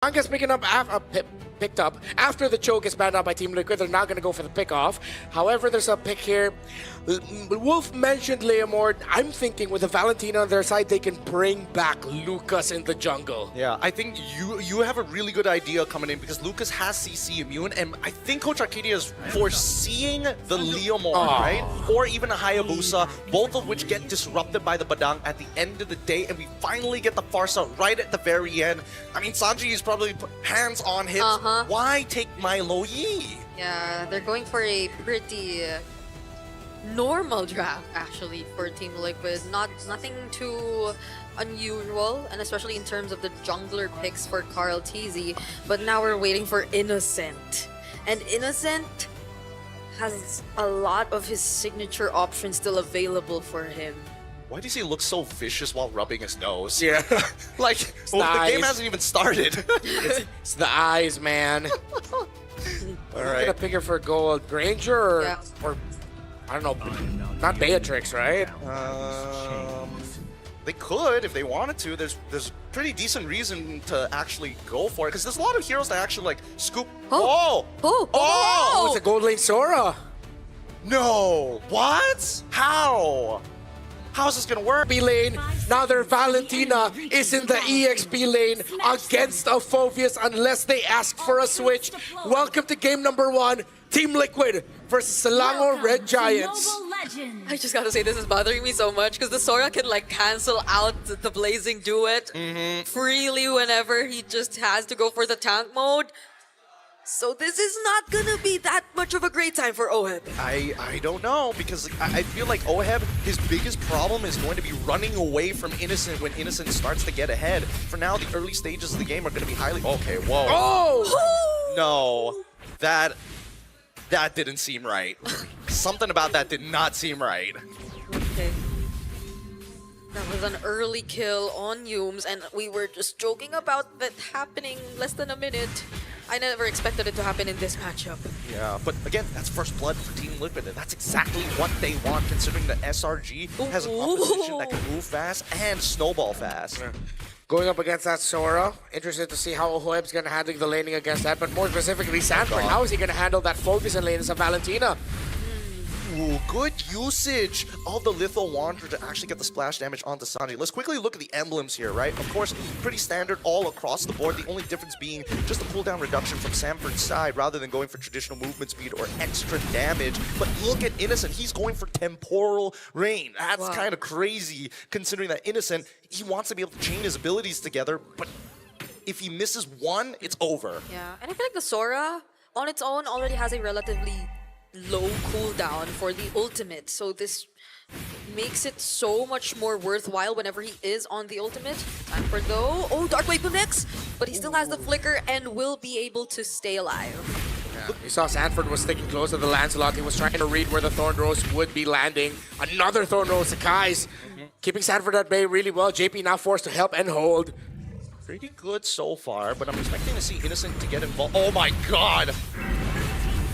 Anga's picked up after the choke is banned out by Team Liquid. They're not going to go for the pickoff. However, there's a pick here. Wolf mentioned Leomord. I'm thinking with the Valentina on their side, they can bring back Lucas in the jungle. Yeah, I think you have a really good idea coming in because Lucas has CC immune, and I think Coach Arcadia is foreseeing the Leomord, right? Or even a Hayabusa, both of which get disrupted by the Badang at the end of the day, and we finally get the Farsa right at the very end. I mean, Sanji is probably hands on hits. Why take my Lo Yi? Yeah, they're going for a pretty normal draft actually for Team Liquid. Nothing too unusual, and especially in terms of the jungler picks for Carl TZ. But now we're waiting for Innocent, and Innocent has a lot of his signature options still available for him. Why does he look so vicious while rubbing his nose? Yeah. Like, the game hasn't even started. It's the eyes, man. All right. Gonna pick her for gold. Granger or I don't know, not Beatrix, right? They could if they wanted to. There's pretty decent reason to actually go for it because there's a lot of heroes that actually like scoop. Oh! It's a gold lane Sora. No! What? How? How's this gonna work? B lane. Now their Valentina is in the EXP lane against a Phoveus unless they ask for a switch. Welcome to game number 1. Team Liquid versus Selangor Red Giants. I just gotta say, this is bothering me so much because the Sora can like cancel out the Blazing Duet freely whenever he just has to go for the tank mode. So this is not gonna be that much of a great time for Oheb. I don't know, because I feel like Oheb, his biggest problem is going to be running away from Innocent when Innocent starts to get ahead. For now, the early stages of the game are going to be highly... Okay, whoa. Oh! No, that didn't seem right. Something about that did not seem right. Okay. That was an early kill on Yumes, and we were just joking about that happening less than a minute. I never expected it to happen in this matchup. Yeah, but again, that's first blood for Team Liquid, and that's exactly what they want, considering that SRG has an opposition that can move fast and snowball fast. Yeah. Going up against that Sora, interested to see how Oheb's going to handle the laning against that, but more specifically Sanford, how is he going to handle that focus and lane as a Valentina? Ooh, good usage of the Lethal Wanderer to actually get the splash damage onto Sanji. Let's quickly look at the emblems here, right? Of course, pretty standard all across the board. The only difference being just a cooldown reduction from Sanford's side rather than going for traditional movement speed or extra damage. But look at Innocent. He's going for Temporal Rain. That's kind of crazy considering that Innocent, he wants to be able to chain his abilities together, but if he misses one, it's over. Yeah, and I feel like the Sora on its own already has a relatively low cooldown for the ultimate, so this makes it so much more worthwhile whenever he is on the ultimate. Sanford though, Dark Wave connects, but he still has the flicker and will be able to stay alive. Yeah. You saw Sanford was sticking close to the Lancelot. He was trying to read where the Thorn Rose would be landing. Another Thorn Rose, Sakai's keeping Sanford at bay really well. JP now forced to help and hold. Pretty good so far, but I'm expecting to see Innocent to get involved. Oh my god!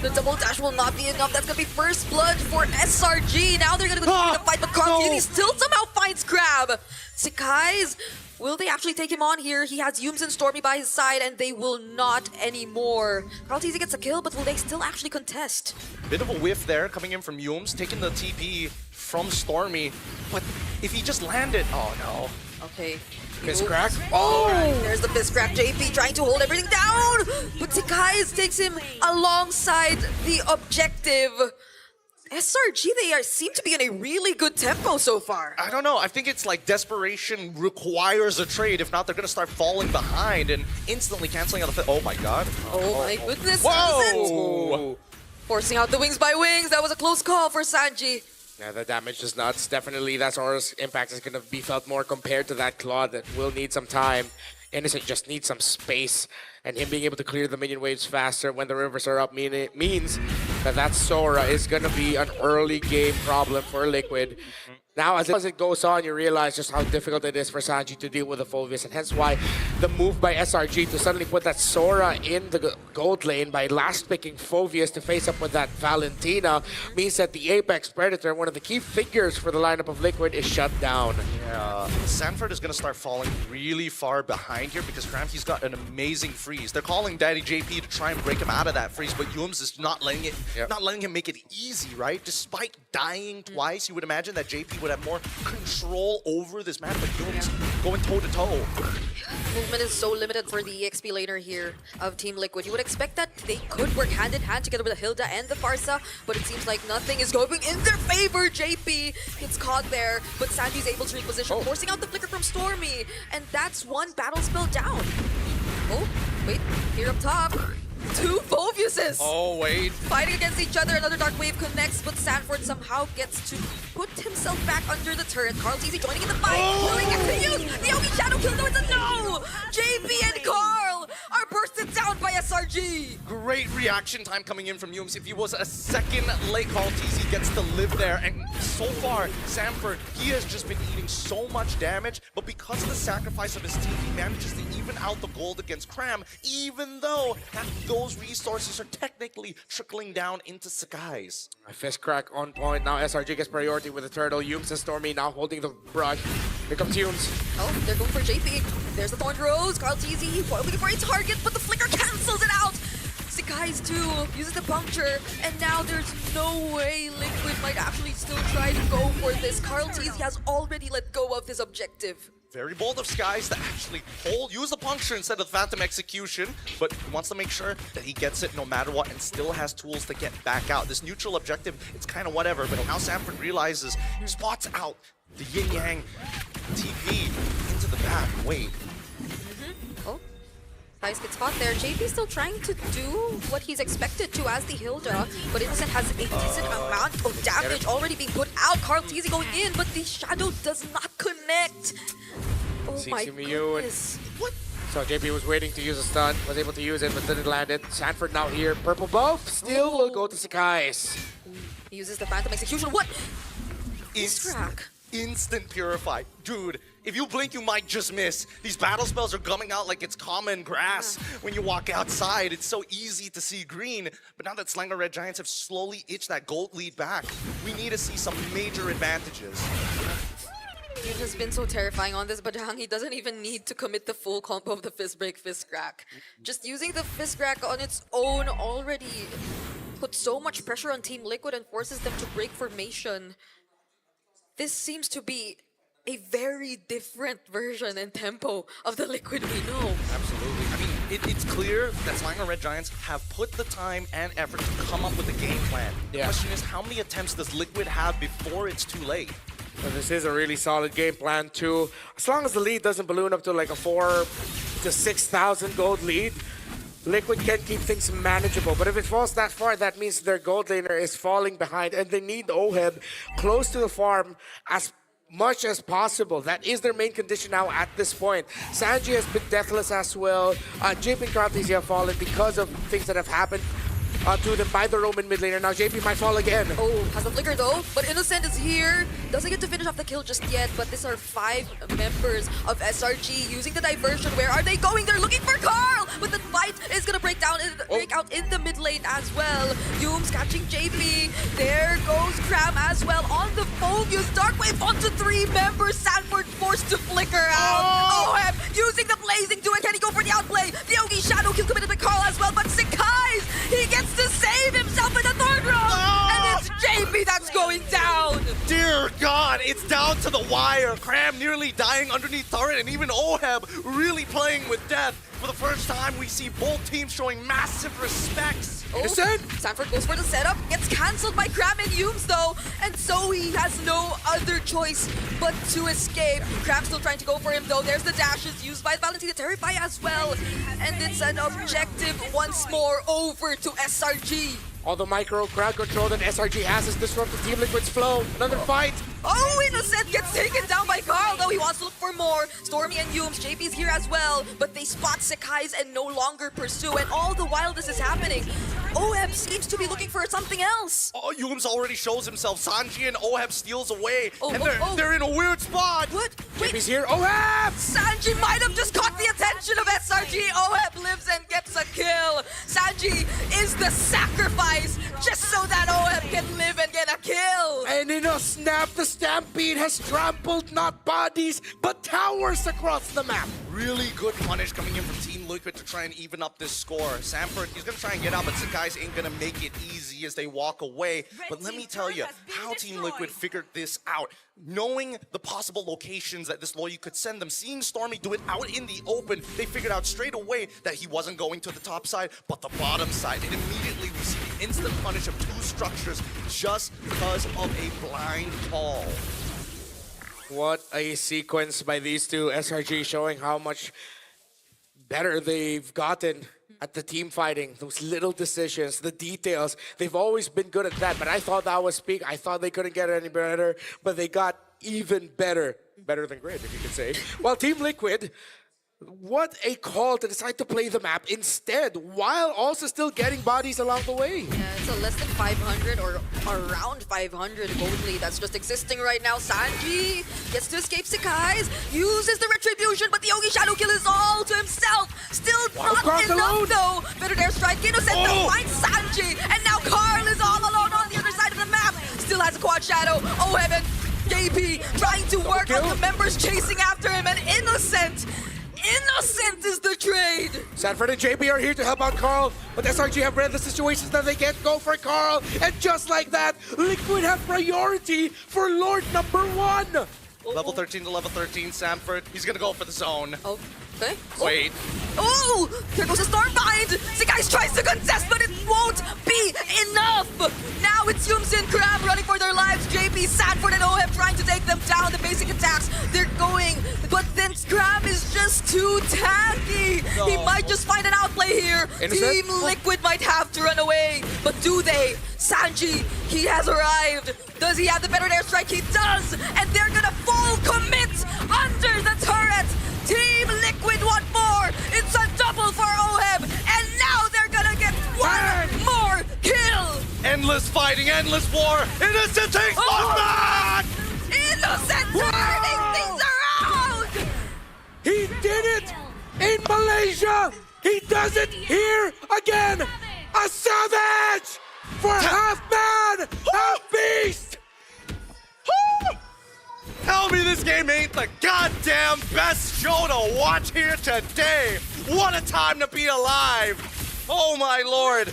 The double dash will not be enough. That's gonna be first blood for SRG. Now they're gonna continue to fight, but Carl TZ still somehow finds Crab. Sakai's, will they actually take him on here? He has Yumes and Stormy by his side, and they will not anymore. Carl TZ gets a kill, but will they still actually contest? Bit of a whiff there coming in from Yumes, taking the TP from Stormy. But if he just landed, oh no. Okay. Fist crack. There's the fist crack. JP trying to hold everything down, but Sakai's takes him alongside the objective. SRG, they seem to be in a really good tempo so far. I don't know. I think it's like desperation requires a trade. If not, they're going to start falling behind and instantly canceling out the... Oh my god. Oh my goodness. Whoa! Forcing out the wings by wings. That was a close call for Sanji. Yeah, the damage is nuts. Definitely that Sora's impact is going to be felt more compared to that Claude that will need some time. Innocent just needs some space. And him being able to clear the minion waves faster when the rivers are up means that Sora is going to be an early game problem for Liquid. Now, as it goes on, you realize just how difficult it is for Sanji to deal with the Phoveus, and hence why the move by SRG to suddenly put that Sora in the gold lane by last picking Phoveus to face up with that Valentina means that the Apex Predator, one of the key figures for the lineup of Liquid, is shut down. Yeah, Sanford is going to start falling really far behind here because Cramky's got an amazing freeze. They're calling Daddy JP to try and break him out of that freeze, but Yums is not letting him make it easy, right? Despite dying twice, you would imagine that JP would have more control over this map, but Yums going toe-to-toe. Movement is so limited for the EXP laner here of Team Liquid. You would expect that they could work hand in hand together with the Hilda and the Farsa, but it seems like nothing is going in their favor. JP gets caught there, but Sanji's able to reposition, forcing out the flicker from Stormy, and that's one battle spell down. Oh, wait, here up top. Two Phovuses! Oh, wait. Fighting against each other, another Dark Wave connects, but Sanford somehow gets to put himself back under the turret. Carl TZ joining in the fight. Will he get to use the Yogi Shadow Kill? No, it's a no! JP and Carl are bursted down by SRG! Great reaction time coming in from Yums. If he was a second late, Carl TZ gets to live there, and so far, Sanford, he has just been eating so much damage, but because of the sacrifice of his team, he manages to even out the gold against Cram, even though those resources are technically trickling down into Sakai's. A fist crack on point. Now SRG gets priority with the turtle. Yums and Stormy now holding the brush. Here comes Yums. Oh, they're going for JP. There's the Thorn Rose. Carl TZ looking for a target, but the flicker cancels it out. Sakai's too uses the puncture, and now there's no way Liquid might actually still try to go for this. Carl TZ has already let go of his objective. Very bold of Skies to actually use the puncture instead of Phantom Execution, but he wants to make sure that he gets it no matter what and still has tools to get back out. This neutral objective, it's kind of whatever, but now Sanford realizes he spots out the yin-yang TP into the back. Wait. Oh, nice good spot there. JP still trying to do what he's expected to as the Hilda, but Innocent has a decent amount of damage already being put out. Carl TZ going in, but the Shadow does not connect. Oh my goodness. What? So JP was waiting to use a stun, was able to use it, but didn't land it. Sanford now here, purple buff, still will go to Sakai's. He uses the Phantom Execution. What? Crack. Instant Purify. Dude, if you blink, you might just miss. These battle spells are coming out like it's common grass. When you walk outside, it's so easy to see green. But now that SLANGOR Red Giants have slowly itched that gold lead back, we need to see some major advantages. It has been so terrifying on this, but he doesn't even need to commit the full combo of the fist break, fist crack. Just using the fist crack on its own already puts so much pressure on Team Liquid and forces them to break formation. This seems to be a very different version and tempo of the Liquid we know. Absolutely. I mean, it's clear that SLANGOR Red Giants have put the time and effort to come up with a game plan. The question is, how many attempts does Liquid have before it's too late? So this is a really solid game plan too. As long as the lead doesn't balloon up to like a 4,000 to 6,000 gold lead, Liquid can keep things manageable. But if it falls that far, that means their gold laner is falling behind, and they need Oheb close to the farm as much as possible. That is their main condition now at this point. Sanji has been deathless as well. JP and Carl TZ have fallen because of things that have happened to them by the Roman mid laner. Now JP might fall again. Oh, has the flicker though, but Innocent is here. Doesn't get to finish off the kill just yet, but these are 5 members of SRG using the diversion. Where are they going? They're looking for Carl, but the fight is gonna break out in the mid lane as well. Yums catching JP. There goes Cram as well on the Phoveus. Dark Wave onto 3 members. Sanford forced to flicker out. OM using the blazing duet. Can he go for the outplay? The Yogi Shadow Kill committed by Carl as well, but Sakai's, he gets to save himself in the third round, and it's JP that's going down. Dear God, it's down to the wire. Cram nearly dying underneath turret, and even Oheb really playing with death. For the first time, we see both teams showing massive respects. Oh, Sanford goes for the setup, gets cancelled by Cram and Yums though, and so he has no other choice but to escape. Cram still trying to go for him though. There's the dashes used by Valentina Terrify as well, and it's an objective once more over to SRG. All the micro crowd control that SRG has is disrupted Team Liquid's flow. Another fight. Oh, Innocent gets taken down by Carl, though he wants to look for more. Stormy and Yums, JP's here as well, but they spot Sekai's and no longer pursue, and all the while this is happening, OHEB seems to be looking for something else. Oh, Yums already shows himself. Sanji and OHEB steals away, Oh, and oh, oh. they're in a weird spot. What? Wait, JP's here. Oh, yeah! Sanji might have just caught the attention of SRG. OHEB lives and gets a kill. Sanji is the sacrifice just so that OHEB can live and get a kill. And in a snap, the Stampede has trampled not bodies, but towers across the map. Really good punish coming in from Team Liquid to try and even up this score. Sanford, he's gonna try and get out, but Sekai's ain't gonna make it easy as they walk away. But let me tell you how Team Liquid figured this out. Knowing the possible locations that this Loyu could send them, seeing Stormy do it out in the open, they figured out straight away that he wasn't going to the top side, but the bottom side. And immediately we see the instant punish of 2 structures just because of a blind call. What a sequence by these two. SRG showing how much better they've gotten at the team fighting. Those little decisions, the details. They've always been good at that, but I thought that was peak. I thought they couldn't get any better, but they got even better. Better than great, if you could say. While Team Liquid, what a call to decide to play the map instead, while also still getting bodies along the way. Yeah, it's a less than 500 or around 500 gold lead that's just existing right now. Sanji gets to escape Sekai's, uses the retribution, but the Yogi Shadow Kill is all to himself. Still not Carl's enough alone. though. Better dare strike. Innocent though finds Sanji, and now Carl is all alone on the other side of the map. Still has a quad shadow. Oh heaven, JP trying to work on the members chasing after him, and Innocent is the trade! Sanford and JP are here to help out Carl, but SRG have read the situations that they can't go for Carl, and just like that, Liquid have priority for Lord number 1. Level 13 to level 13, Sanford. He's gonna go for the zone. Okay. Wait. Oh! There goes a Stormbind! Sekai's tries to contest, but it won't be enough! Now it's Yums and Crab running for their lives. JP, Sanford, and OHEB trying to take them down. The basic attacks, they're going, but then Crab is just too tanky! He might just find an outplay here. Innocent? Team Liquid might have to run away, but do they? Sanji, he has arrived. Does he have the better airstrike? He does! And they're gonna full commit under the turret! Team Liquid want more! It's a double for OHEB! And now they're gonna get one more kill! Endless fighting, endless war. Innocent takes one back! Innocent turning things around! He did it in Malaysia! He does it here again! A savage! For half man, half beast! Tell me this game ain't the goddamn best show to watch here today! What a time to be alive! Oh my lord!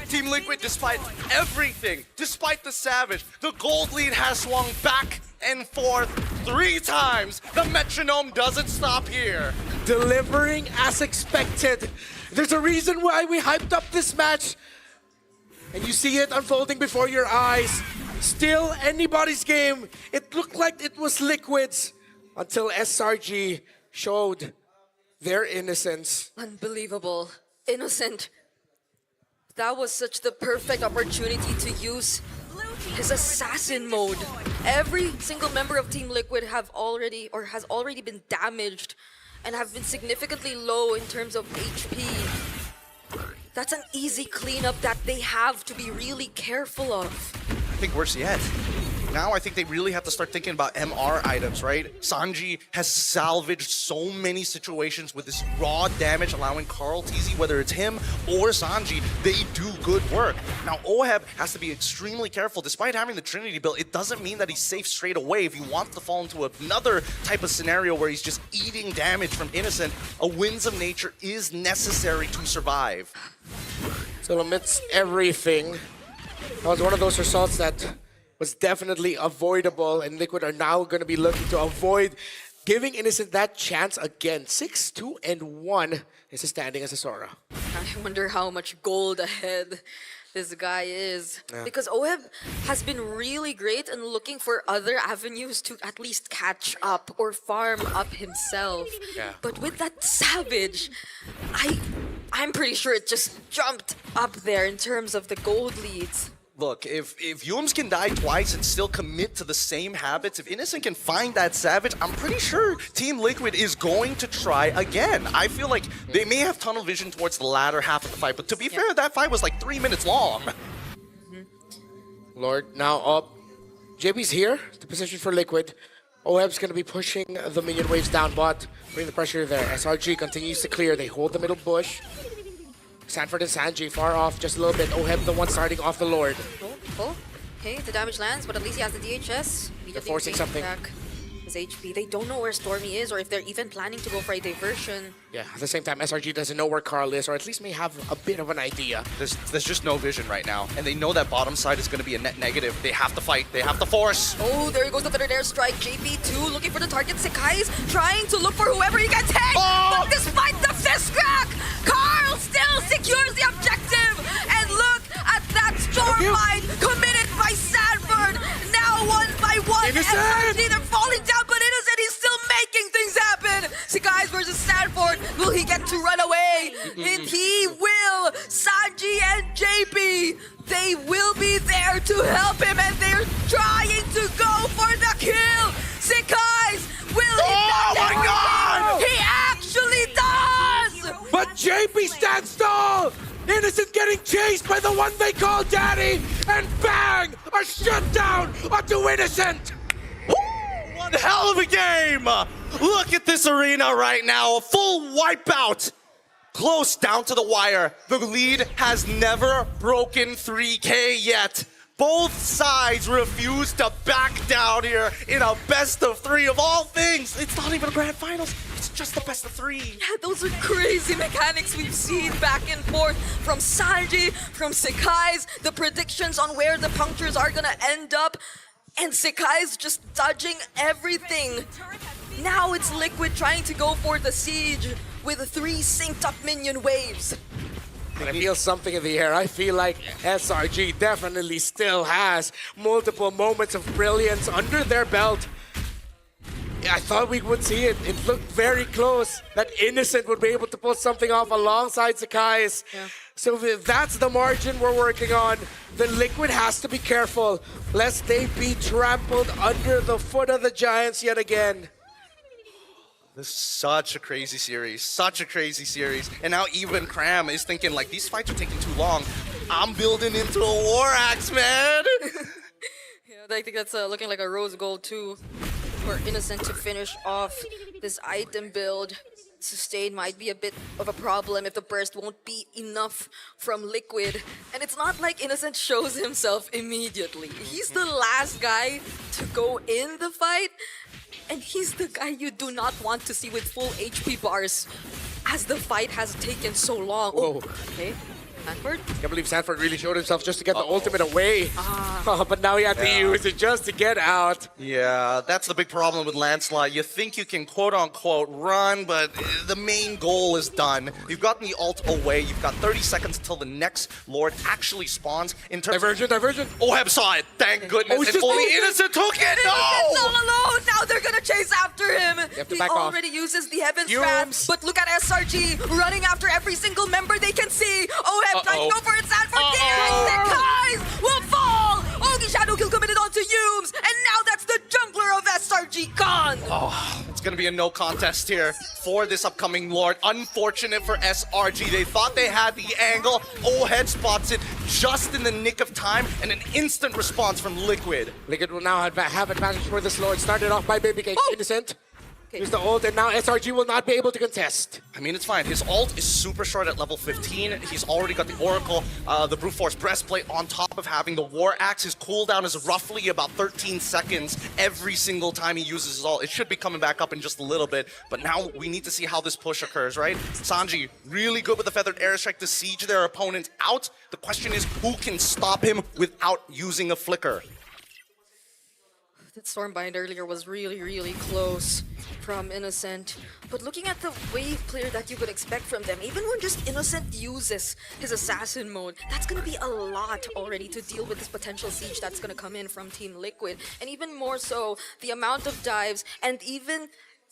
Team Liquid, despite everything, despite the Savage, the gold lead has swung back and forth 3 times. The metronome doesn't stop here. Delivering as expected. There's a reason why we hyped up this match. And you see it unfolding before your eyes. Still anybody's game. It looked like it was Liquid's until SRG showed their innocence. Unbelievable. Innocent. That was such the perfect opportunity to use his assassin mode. Every single member of Team Liquid has already been damaged and have been significantly low in terms of HP. That's an easy cleanup that they have to be really careful of. I think worse yet. Now I think they really have to start thinking about MR items, right? Sanji has salvaged so many situations with this raw damage, allowing Carl TZ, whether it's him or Sanji, they do good work. Now OHEB has to be extremely careful. Despite having the Trinity build, it doesn't mean that he's safe straight away. If he wants to fall into another type of scenario where he's just eating damage from Innocent, a Winds of Nature is necessary to survive. So amidst everything, that was one of those results that was definitely avoidable, and Liquid are now going to be looking to avoid giving Innocent that chance again. 6-2-1 is standing as a Sora. I wonder how much gold ahead this guy is. Yeah. Because OHEB has been really great in looking for other avenues to at least catch up or farm up himself. Yeah. But with that Savage, I'm pretty sure it just jumped up there in terms of the gold leads. Look, if Yums can die twice and still commit to the same habits, if Innocent can find that Savage, I'm pretty sure Team Liquid is going to try again. I feel like they may have tunnel vision towards the latter half of the fight, but to be fair, that fight was like 3 minutes long. Lord now up. JB's here, the position for Liquid. OEB's going to be pushing the minion waves down bot, bring the pressure there. SRG continues to clear, they hold the middle bush. Sanford and Sanji far off just a little bit. OEB the one starting off the Lord. Oh, okay, the damage lands, but at least he has the DHS. They're forcing something. Back his HP. They don't know where Stormy is or if they're even planning to go for a diversion. Yeah, at the same time, SRG doesn't know where Carl is, or at least may have a bit of an idea. There's just no vision right now, and they know that bottom side is going to be a net negative. They have to fight. They have to force. Oh, there goes the feathered airstrike. JP2 looking for the target. Sekai's trying to look for whoever he can take. Oh! But despite the fist crack, Carl still secures the objective. And look at that Stormlight committed by Sanford. Now one by one, SRG, they're falling down, but Innocent, he's still making things happen. Sekai's versus Sanford. Will he get to run away? And he will. Sanji and JP, they will be there to help him, and they're trying to go for the kill. Sekai's, will he? Oh my God! He actually does! But JP stands tall! Innocent getting chased by the one they call Daddy! And bang! A shutdown onto Innocent! One hell of a game! Look at this arena right now, a full wipeout! Close down to the wire. The lead has never broken 3K yet. Both sides refuse to back down here in a best of 3 of all things. It's not even a grand finals, it's just the best of 3. Yeah, those are crazy mechanics we've seen back and forth from Sanji, from Sekai's, the predictions on where the punctures are gonna end up, and Sekai's just dodging everything. Now it's Liquid trying to go for the siege with 3 synced up minion waves. I feel something in the air. I feel like SRG definitely still has multiple moments of brilliance under their belt. I thought we would see it. It looked very close that Innocent would be able to pull something off alongside Sekai's. Yeah. So if that's the margin we're working on, then Liquid has to be careful lest they be trampled under the foot of the Giants yet again. This is such a crazy series, such a crazy series. And now even Cram is thinking like, these fights are taking too long. I'm building into a war axe, man. Yeah, I think that's looking like a rose gold too for Innocent to finish off this item build. Sustain might be a bit of a problem if the burst won't be enough from Liquid. And it's not like Innocent shows himself immediately. He's the last guy to go in the fight. And he's the guy you do not want to see with full HP bars as the fight has taken so long. Whoa. Okay. Sanford? I can't believe Sanford really showed himself just to get the ultimate away. But now he had to use it just to get out. Yeah, that's the big problem with Landslide. You think you can quote-unquote run, but the main goal is done. You've gotten the ult away. You've got 30 seconds until the next Lord actually spawns. In terms Diversion. OEB saw it, thank goodness. Oh, it's If just only open. Innocent took it, Innocent's all no! alone! Now they're gonna chase after him! have to He back off. already uses the Heaven's Yums. Wrath, but look at SRG running after every single member they can see! OEB trying to go for it, Sanford here! Sekai's will fall! Ogi Shadow Kill committed onto Yums, and now that's the jungler of SRG gone! Oh, it's gonna be a no contest here for this upcoming Lord. Unfortunate for SRG. They thought they had the angle. OEB spots it just in the nick of time, and an instant response from Liquid. Liquid will now have advantage for this Lord. Started off by Baby Cake. Innocent. Here's the ult, and now SRG will not be able to contest. I mean, it's fine. His ult is super short at level 15. He's already got the Oracle, the Brute Force Breastplate on top of having the War Axe. His cooldown is roughly about 13 seconds every single time he uses his ult. It should be coming back up in just a little bit, but now we need to see how this push occurs, right? Sanji, really good with the Feathered Airstrike to siege their opponent out. The question is, who can stop him without using a Flicker? That Stormbind earlier was really, really close from Innocent. But looking at the wave clear that you could expect from them, even when just Innocent uses his assassin mode, that's gonna be a lot already to deal with this potential siege that's gonna come in from Team Liquid. And even more so, the amount of dives and even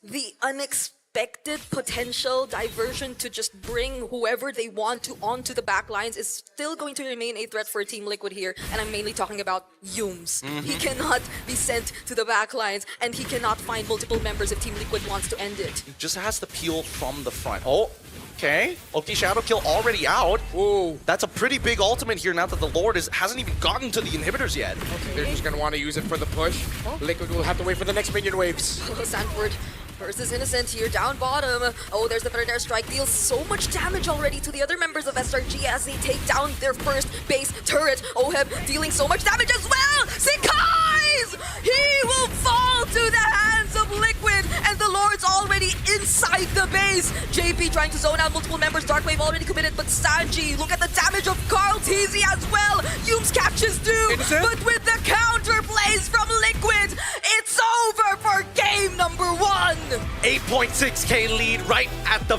the unexpected expected potential diversion to just bring whoever they want to onto the back lines is still going to remain a threat for Team Liquid here. And I'm mainly talking about Yums. He cannot be sent to the back lines, and he cannot find multiple members if Team Liquid wants to end it. He just has to peel from the front. Oh, okay. Oki Shadow Kill already out. Ooh. That's a pretty big ultimate here now that the Lord hasn't even gotten to the inhibitors yet. They're just gonna want to use it for the push. Liquid will have to wait for the next minion waves. Sanford versus Innocent here, down bottom. Oh, there's the third airstrike. Deals so much damage already to the other members of SRG as they take down their first base turret. Oheb dealing so much damage as well. Sikai's! He will fall to the hands of Liquid, and the Lord's already inside the base. JP trying to zone out multiple members. Darkwave already committed, but Sanji, look at the damage of Carl TZ as well. Yums catches too, Innocent? but with the counter plays from Liquid, it's over for game number 1. 8.6k lead right at the